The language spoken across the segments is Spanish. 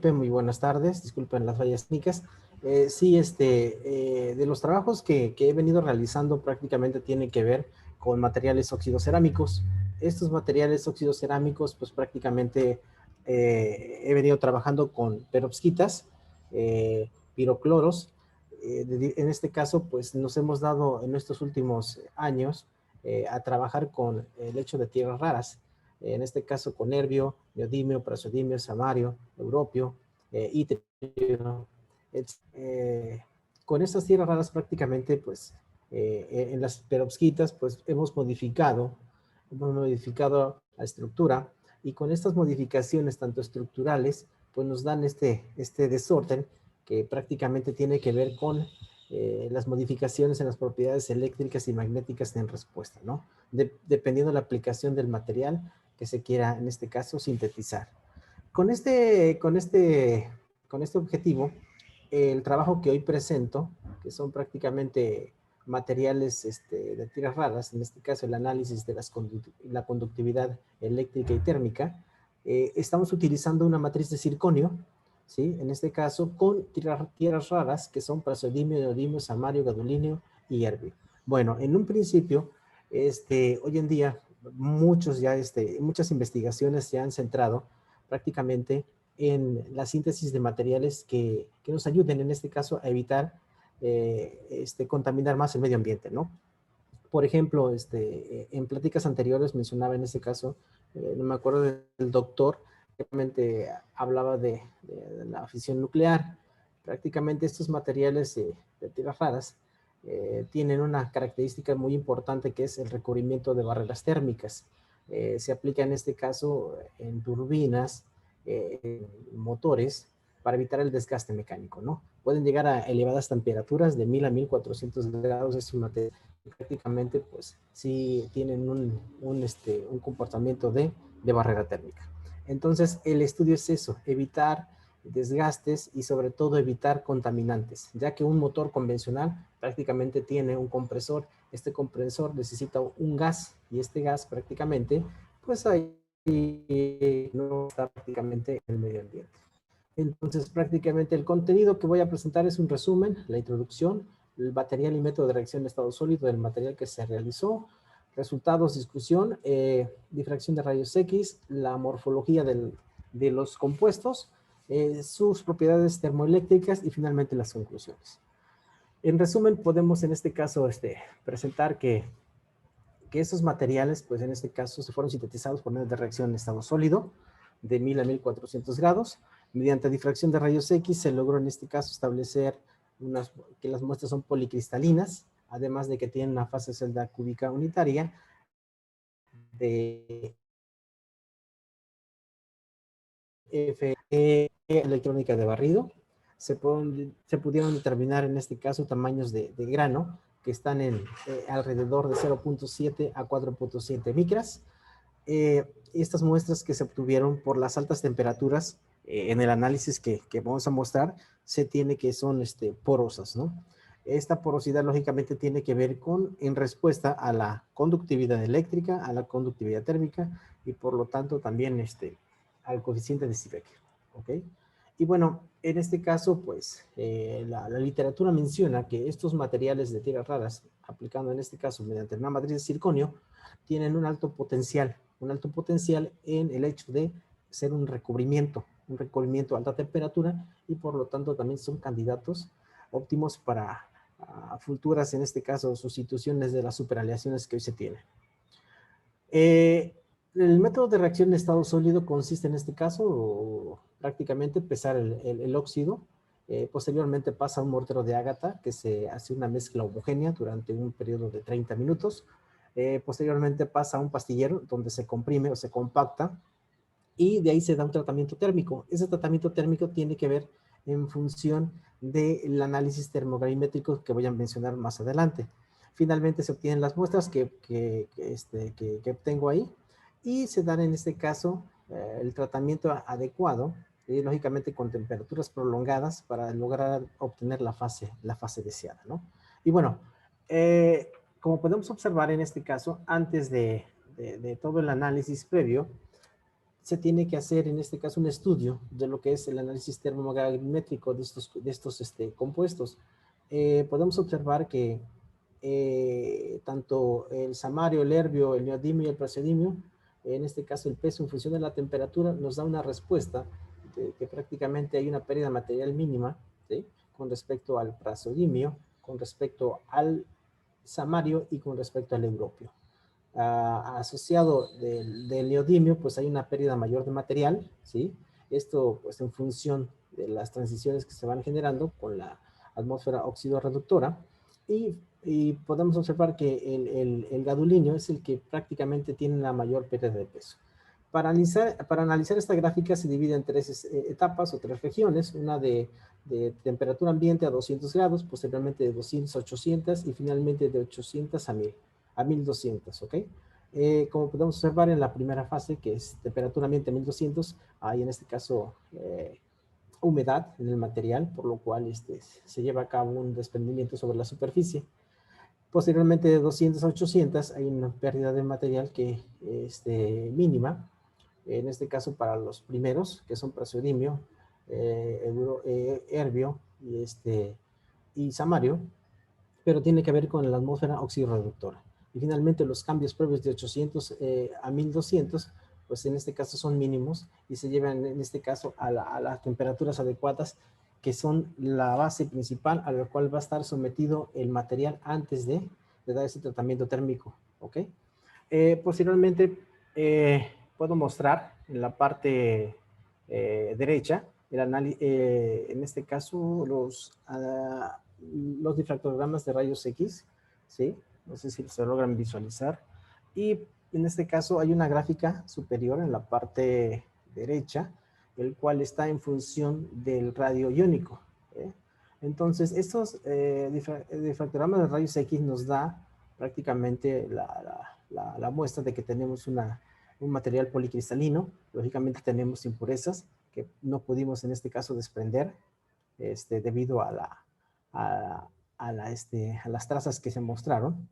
Muy buenas tardes, disculpen las fallas técnicas. Sí, de los trabajos que he venido realizando prácticamente tienen que ver con materiales óxido-cerámicos. Estos materiales óxido-cerámicos, pues prácticamente he venido trabajando con perovskitas, pirocloros. En este caso, pues nos hemos dado en estos últimos años a trabajar con el hecho de tierras raras, en este caso con nerbio, neodimio, praseodimio, samario, europio, itrio. Eh, con estas tierras raras prácticamente, pues, en las perovskitas, pues hemos modificado la estructura y con estas modificaciones tanto estructurales, pues nos dan este desorden que prácticamente tiene que ver con las modificaciones en las propiedades eléctricas y magnéticas en respuesta, ¿no? Dependiendo de la aplicación del material que se quiera, en este caso, sintetizar. Con con este objetivo, el trabajo que hoy presento, que son prácticamente materiales de tiras raras, en este caso el análisis de la conductividad eléctrica y térmica, estamos utilizando una matriz de circonio, ¿sí? En este caso con tierras raras que son praseodimio, neodimio, samario, gadolinio y erbio. Bueno, en un principio, hoy en día muchas investigaciones se han centrado prácticamente en la síntesis de materiales que nos ayuden en este caso a evitar contaminar más el medio ambiente, ¿no? Por ejemplo, en pláticas anteriores mencionaba en este caso, no me acuerdo del doctor, que realmente hablaba de la fisión nuclear. Prácticamente estos materiales de tierras raras tienen una característica muy importante que es el recubrimiento de barreras térmicas. Se aplica en este caso en turbinas, en motores, para evitar el desgaste mecánico, ¿no? Pueden llegar a elevadas temperaturas de 1000 a 1400 grados estos materiales prácticamente pues sí tienen un comportamiento de barrera térmica. Entonces el estudio es eso, evitar desgastes y sobre todo evitar contaminantes, ya que un motor convencional prácticamente tiene un compresor, este compresor necesita un gas y este gas prácticamente pues ahí no está prácticamente en el medio ambiente. Entonces, prácticamente el contenido que voy a presentar es un resumen, la introducción, el material y método de reacción de estado sólido del material que se realizó, resultados, discusión, difracción de rayos X, la morfología de los compuestos, sus propiedades termoeléctricas y finalmente las conclusiones. En resumen, podemos en este caso presentar que esos materiales, pues en este caso, se fueron sintetizados por medio de reacción en estado sólido de 1000 a 1400 grados. Mediante difracción de rayos X se logró en este caso establecer que las muestras son policristalinas, además de que tienen una fase celda cúbica unitaria de Fe electrónica de barrido. Se pudieron determinar en este caso tamaños de grano que están en alrededor de 0.7 a 4.7 micras. Estas muestras que se obtuvieron por las altas temperaturas en el análisis que vamos a mostrar, se tiene que son porosas, ¿no? Esta porosidad lógicamente tiene que ver en respuesta a la conductividad eléctrica, a la conductividad térmica y por lo tanto también al coeficiente de Seebeck, ¿ok? Y bueno, en este caso, pues, la literatura menciona que estos materiales de tierras raras, aplicando en este caso mediante una matriz de circonio, tienen un alto potencial en el hecho de ser un recubrimiento a alta temperatura y por lo tanto también son candidatos óptimos para futuras, en este caso, sustituciones de las superaleaciones que hoy se tienen. El método de reacción en estado sólido consiste en este caso prácticamente pesar el óxido, posteriormente pasa a un mortero de ágata que se hace una mezcla homogénea durante un periodo de 30 minutos, posteriormente pasa a un pastillero donde se comprime o se compacta y de ahí se da un tratamiento térmico. Ese tratamiento térmico tiene que ver en función del análisis termogravimétrico que voy a mencionar más adelante. Finalmente se obtienen las muestras que obtengo ahí y se dan en este caso el tratamiento adecuado, lógicamente con temperaturas prolongadas para lograr obtener la fase deseada, ¿no? Y bueno, como podemos observar en este caso, antes de todo el análisis previo, se tiene que hacer en este caso un estudio de lo que es el análisis termogravimétrico de estos compuestos. Podemos observar que tanto el samario, el erbio, el neodimio y el praseodimio, en este caso el peso en función de la temperatura, nos da una respuesta de que prácticamente hay una pérdida material mínima, ¿sí?, con respecto al praseodimio, con respecto al samario y con respecto al europio. Asociado del neodimio, pues hay una pérdida mayor de material, ¿sí? Esto, pues, en función de las transiciones que se van generando con la atmósfera óxido-reductora, y podemos observar que el gadolinio es el que prácticamente tiene la mayor pérdida de peso. Para analizar esta gráfica se divide en tres etapas o tres regiones, una de temperatura ambiente a 200 grados, posteriormente de 200 a 800 y finalmente de 800 a 1200, ¿ok? Como podemos observar en la primera fase, que es temperatura ambiente a 1200, hay en este caso humedad en el material, por lo cual se lleva a cabo un desprendimiento sobre la superficie. Posteriormente de 200 a 800 hay una pérdida de material que mínima, en este caso para los primeros, que son praseodimio, erbio y samario, pero tiene que ver con la atmósfera oxirreductora. Y finalmente los cambios previos de 800 a 1200, pues en este caso son mínimos y se llevan en este caso a las temperaturas adecuadas, que son la base principal a la cual va a estar sometido el material antes de dar ese tratamiento térmico, ¿ok? Posteriormente puedo mostrar en la parte derecha en este caso los difractogramas de rayos X, ¿sí? No sé si se logran visualizar. Y en este caso hay una gráfica superior en la parte derecha, el cual está en función del radio iónico. Entonces, estos difractogramas de rayos X nos da prácticamente la muestra de que tenemos un material policristalino. Lógicamente tenemos impurezas que no pudimos en este caso desprender debido a las trazas que se mostraron.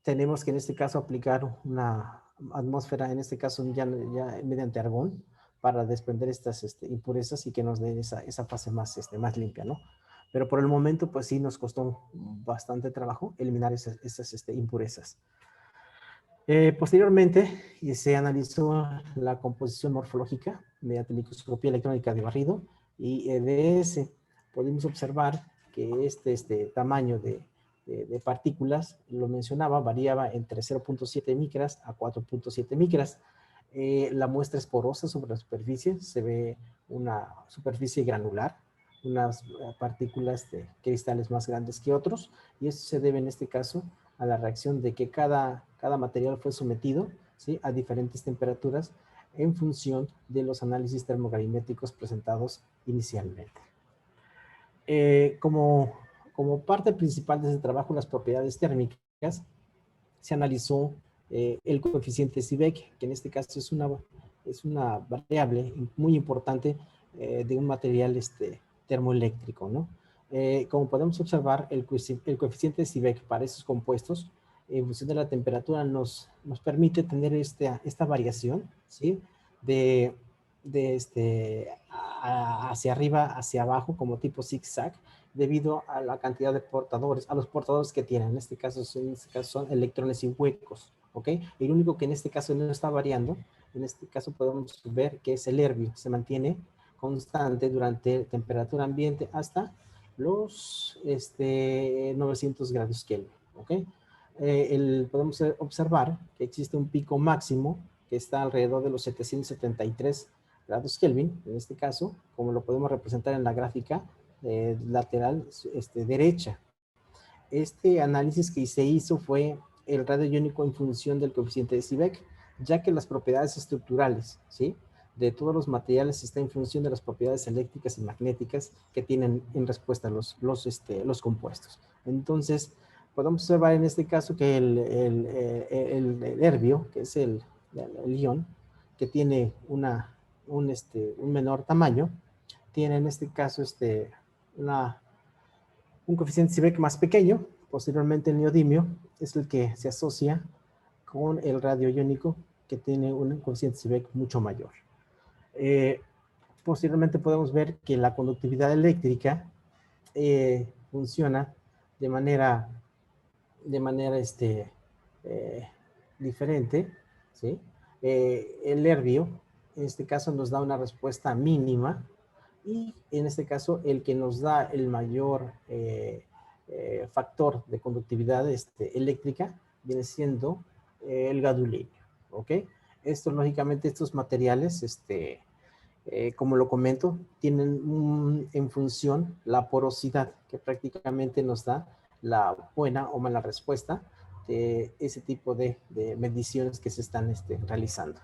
Tenemos que en este caso aplicar una atmósfera, en este caso ya mediante argón, para desprender estas impurezas y que nos den esa fase más limpia, ¿no? Pero por el momento, pues sí nos costó bastante trabajo eliminar esas impurezas. Posteriormente se analizó la composición morfológica mediante microscopía electrónica de barrido, y de ese pudimos observar que este tamaño de partículas, lo mencionaba, variaba entre 0.7 micras a 4.7 micras. La muestra es porosa sobre la superficie, se ve una superficie granular, unas partículas de cristales más grandes que otros, y eso se debe en este caso a la reacción de que cada material fue sometido, ¿sí?, a diferentes temperaturas en función de los análisis termogravimétricos presentados inicialmente. Como parte principal de ese trabajo, las propiedades térmicas, se analizó el coeficiente Seebeck, que en este caso es una variable muy importante de un material termoeléctrico, ¿no? Como podemos observar, el coeficiente Seebeck para esos compuestos, en función de la temperatura, nos permite tener esta variación, ¿sí?, hacia arriba, hacia abajo, como tipo zigzag, debido a la cantidad de portadores, a los portadores que tienen. En este caso son electrones y huecos, ¿ok? El único que en este caso no está variando, en este caso podemos ver que es el erbio, se mantiene constante durante temperatura ambiente hasta los 900 grados Kelvin, ¿ok? Podemos observar que existe un pico máximo que está alrededor de los 773 grados Kelvin, en este caso, como lo podemos representar en la gráfica lateral derecha. Este análisis que se hizo fue el radio iónico en función del coeficiente de Seebeck, ya que las propiedades estructurales, ¿sí?, de todos los materiales está en función de las propiedades eléctricas y magnéticas que tienen en respuesta los compuestos. Entonces, podemos observar en este caso que el erbio, que es el ion, que tiene un menor tamaño, tiene en este caso un coeficiente Seebeck más pequeño. Posteriormente el neodimio es el que se asocia con el radio iónico que tiene un coeficiente Seebeck mucho mayor. Posteriormente podemos ver que la conductividad eléctrica funciona de manera diferente, ¿sí? El Herbio, en este caso, nos da una respuesta mínima y en este caso el que nos da el mayor factor de conductividad eléctrica viene siendo el gadolinio, ¿ok? Esto, lógicamente, estos materiales, como lo comento, tienen en función la porosidad que prácticamente nos da la buena o mala respuesta de ese tipo de mediciones que se están realizando.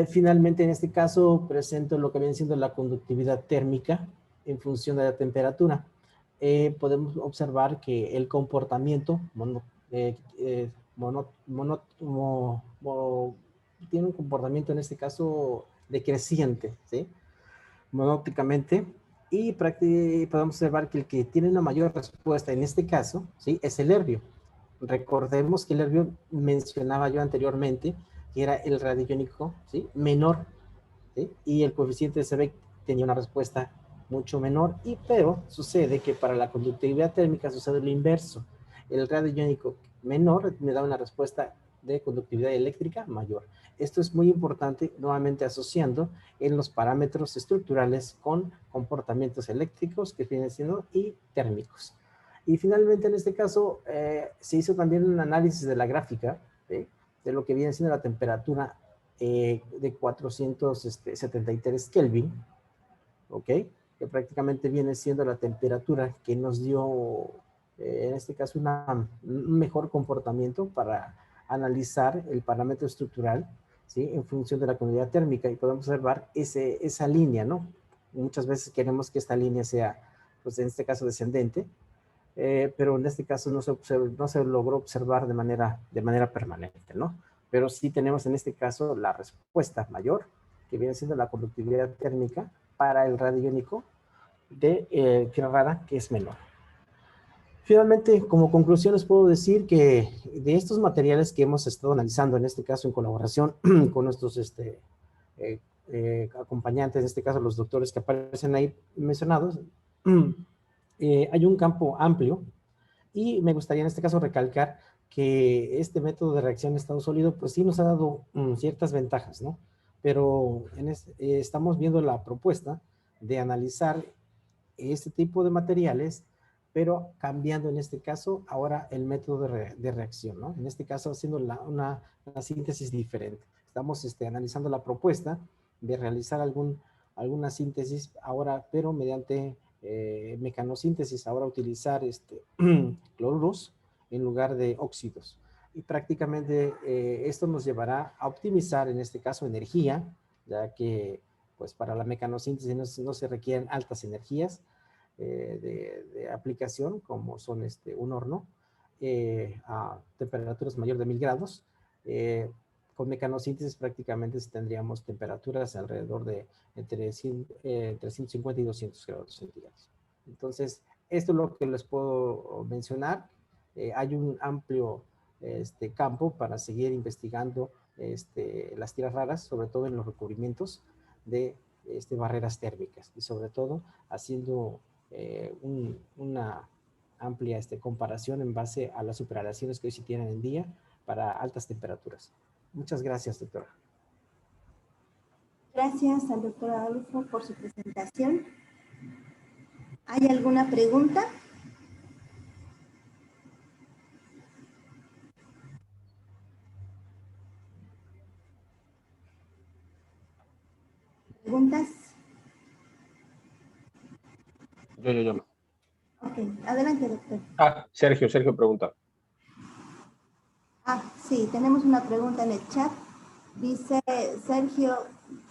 Finalmente, en este caso, presento lo que viene siendo la conductividad térmica en función de la temperatura. Podemos observar que el comportamiento tiene un comportamiento, en este caso, decreciente, ¿sí? Monóticamente, y podemos observar que el que tiene una mayor respuesta en este caso, ¿sí? Es el Herbio. Recordemos que el Herbio mencionaba yo anteriormente que era el radiónico, ¿sí? Menor, ¿sí? Y el coeficiente de Seebeck tenía una respuesta mucho menor, pero sucede que para la conductividad térmica sucede lo inverso. El radiónico menor me da una respuesta de conductividad eléctrica mayor. Esto es muy importante, nuevamente asociando en los parámetros estructurales con comportamientos eléctricos que vienen siendo y térmicos. Y finalmente, en este caso, se hizo también un análisis de la gráfica, ¿sí? De lo que viene siendo la temperatura de 473 Kelvin, ¿ok? Que prácticamente viene siendo la temperatura que nos dio, en este caso, un mejor comportamiento para analizar el parámetro estructural, ¿sí? En función de la comunidad térmica, y podemos observar esa línea, ¿no? Muchas veces queremos que esta línea sea, pues en este caso, descendente, pero en este caso no se logró observar de manera permanente, ¿no? Pero sí tenemos en este caso la respuesta mayor, que viene siendo la conductividad térmica para el radiónico de tierra rara, que es menor. Finalmente, como conclusión, les puedo decir que de estos materiales que hemos estado analizando, en este caso en colaboración con nuestros acompañantes, en este caso los doctores que aparecen ahí mencionados, hay un campo amplio, y me gustaría en este caso recalcar que este método de reacción estado sólido pues sí nos ha dado ciertas ventajas, ¿no? Pero estamos viendo la propuesta de analizar este tipo de materiales, pero cambiando en este caso ahora el método de reacción, ¿no? En este caso haciendo una síntesis diferente. Estamos analizando la propuesta de realizar alguna síntesis ahora, pero mediante mecanosíntesis, ahora utilizar cloruros en lugar de óxidos. Y prácticamente esto nos llevará a optimizar, en este caso, energía, ya que pues para la mecanosíntesis no se requieren altas energías de aplicación, como son un horno a temperaturas mayor de 1000 grados. Con mecanosíntesis prácticamente tendríamos temperaturas alrededor de entre 150 y 200 grados centígrados. Entonces, esto es lo que les puedo mencionar. Hay un amplio campo para seguir investigando las tierras raras, sobre todo en los recubrimientos de barreras térmicas y sobre todo haciendo una amplia comparación en base a las superalaciones que hoy se tienen en día para altas temperaturas. Muchas gracias, doctora. Gracias al doctor Adolfo por su presentación. ¿Hay alguna pregunta? ¿Preguntas? Yo. Ok, adelante, doctor. Sergio pregunta. Sí, tenemos una pregunta en el chat. Dice Sergio,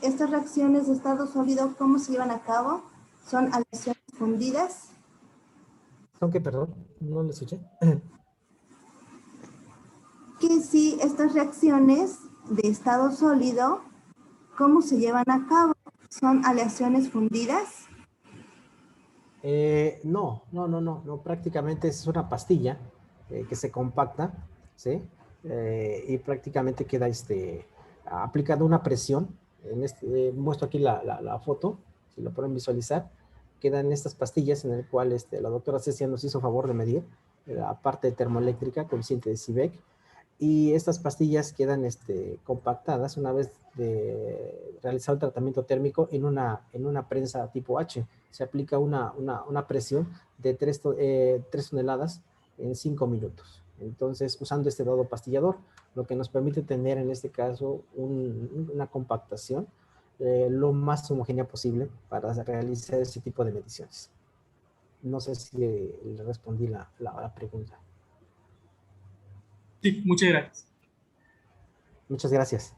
¿estas reacciones de estado sólido cómo se llevan a cabo? ¿Son aleaciones fundidas? ¿Son qué, perdón? No lo escuché. Que sí, estas reacciones de estado sólido, ¿cómo se llevan a cabo? ¿Son aleaciones fundidas? No, prácticamente es una pastilla que se compacta, ¿sí? y prácticamente queda aplicada una presión. Muestro aquí la foto, si lo pueden visualizar. Quedan estas pastillas en el cual la doctora Cecia nos hizo favor de medir la parte termoeléctrica, coeficiente de Seebeck, y estas pastillas quedan compactadas una vez de realizado el tratamiento térmico en una prensa tipo H. Se aplica una presión de 3 toneladas en 5 minutos. Entonces, usando este dado pastillador, lo que nos permite tener en este caso una compactación lo más homogénea posible para realizar ese tipo de mediciones. No sé si le respondí la pregunta. Sí, muchas gracias. Muchas gracias.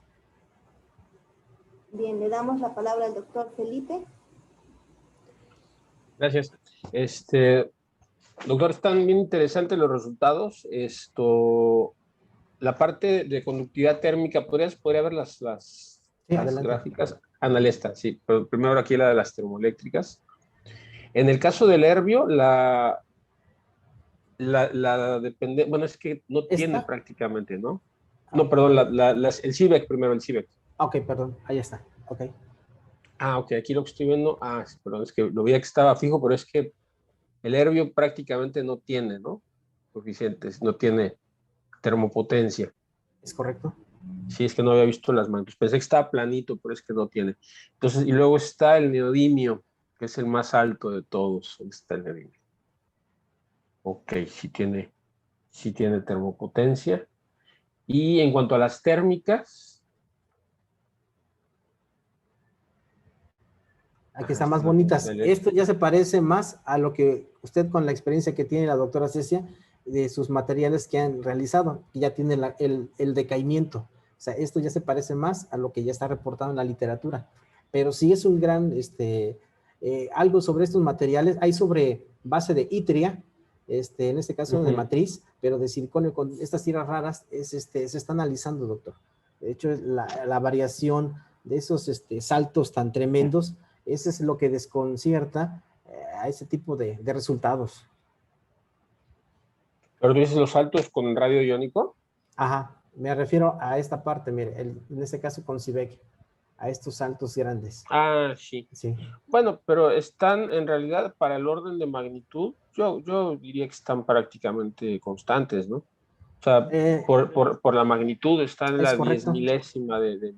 Bien, le damos la palabra al doctor Felipe. Gracias. Doctor, están bien interesantes los resultados. La parte de conductividad térmica, ¿podría ver las gráficas? Analista, sí, pero primero aquí la de las termoeléctricas. En el caso del Herbio, depende, bueno, es que no tiene prácticamente, ¿no? No, perdón, el Seebeck primero, el Seebeck. Ok, perdón, ahí está, ok. Ok, aquí lo que estoy viendo, sí, perdón, es que lo veía que estaba fijo, pero es que el Herbio prácticamente no tiene, ¿no? Coeficientes, no tiene termopotencia. ¿Es correcto? Sí, es que no había visto las magnitudes. Pensé que estaba planito, pero es que no tiene. Entonces, y luego está el neodimio, que es el más alto de todos. ¿Dónde está el neodimio? Ok, sí tiene termopotencia. Y en cuanto a las térmicas. Aquí están más bonitas. Esto ya se parece más a lo que usted, con la experiencia que tiene la doctora Cecia, de sus materiales que han realizado, que ya tiene el decaimiento. O sea, esto ya se parece más a lo que ya está reportado en la literatura. Pero sí es un gran, algo sobre estos materiales. Hay sobre base de itria, en este caso de matriz, pero de siliconio con estas tierras raras, se está analizando, doctor. De hecho, la variación de esos saltos tan tremendos, eso es lo que desconcierta a ese tipo de resultados. ¿Pero tú dices los saltos con el radio iónico? Ajá, me refiero a esta parte, mire, en este caso con Seebeck, a estos saltos grandes. Sí. Sí. Bueno, pero están en realidad para el orden de magnitud, yo diría que están prácticamente constantes, ¿no? O sea, por la magnitud está en la 10 milésima de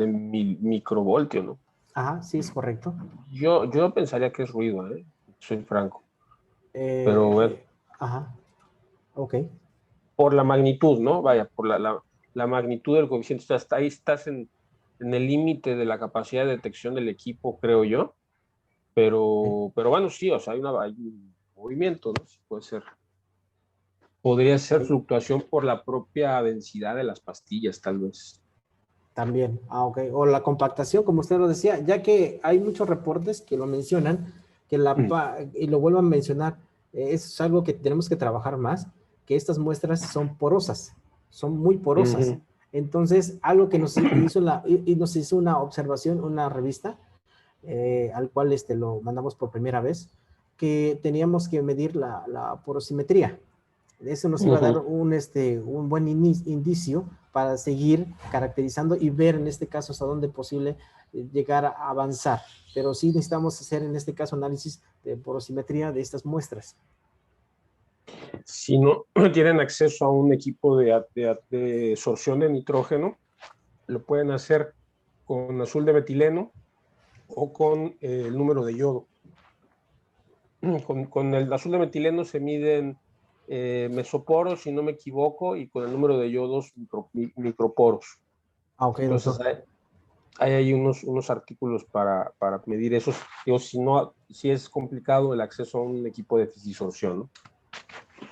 microvoltio, ¿no? Ajá, sí, es correcto. Yo pensaría que es ruido, soy franco. Pero bueno. Ajá, ok. Por la magnitud, ¿no? Vaya, por la magnitud del coeficiente. Hasta ahí estás en el límite de la capacidad de detección del equipo, creo yo. Pero bueno, sí, o sea, hay un movimiento, ¿no? Sí, puede ser. Podría ser fluctuación por la propia densidad de las pastillas, tal vez. También, ok. O la compactación, como usted lo decía, ya que hay muchos reportes que lo mencionan, y lo vuelvo a mencionar, es algo que tenemos que trabajar más, que estas muestras son porosas, son muy porosas. Entonces, algo que nos hizo una observación, una revista, al cual lo mandamos por primera vez, que teníamos que medir la porosimetría. Eso nos iba a dar un buen indicio para seguir caracterizando y ver en este caso hasta dónde es posible llegar a avanzar. Pero sí necesitamos hacer en este caso análisis de porosimetría de estas muestras. Si no tienen acceso a un equipo de sorción de nitrógeno, lo pueden hacer con azul de metileno o con el número de yodo. Con el azul de metileno se miden mesoporos, si no me equivoco, y con el número de yodos microporos. Ok, entonces hay unos artículos para medir esos. Digo, si es complicado el acceso a un equipo de fisisorción, ¿no?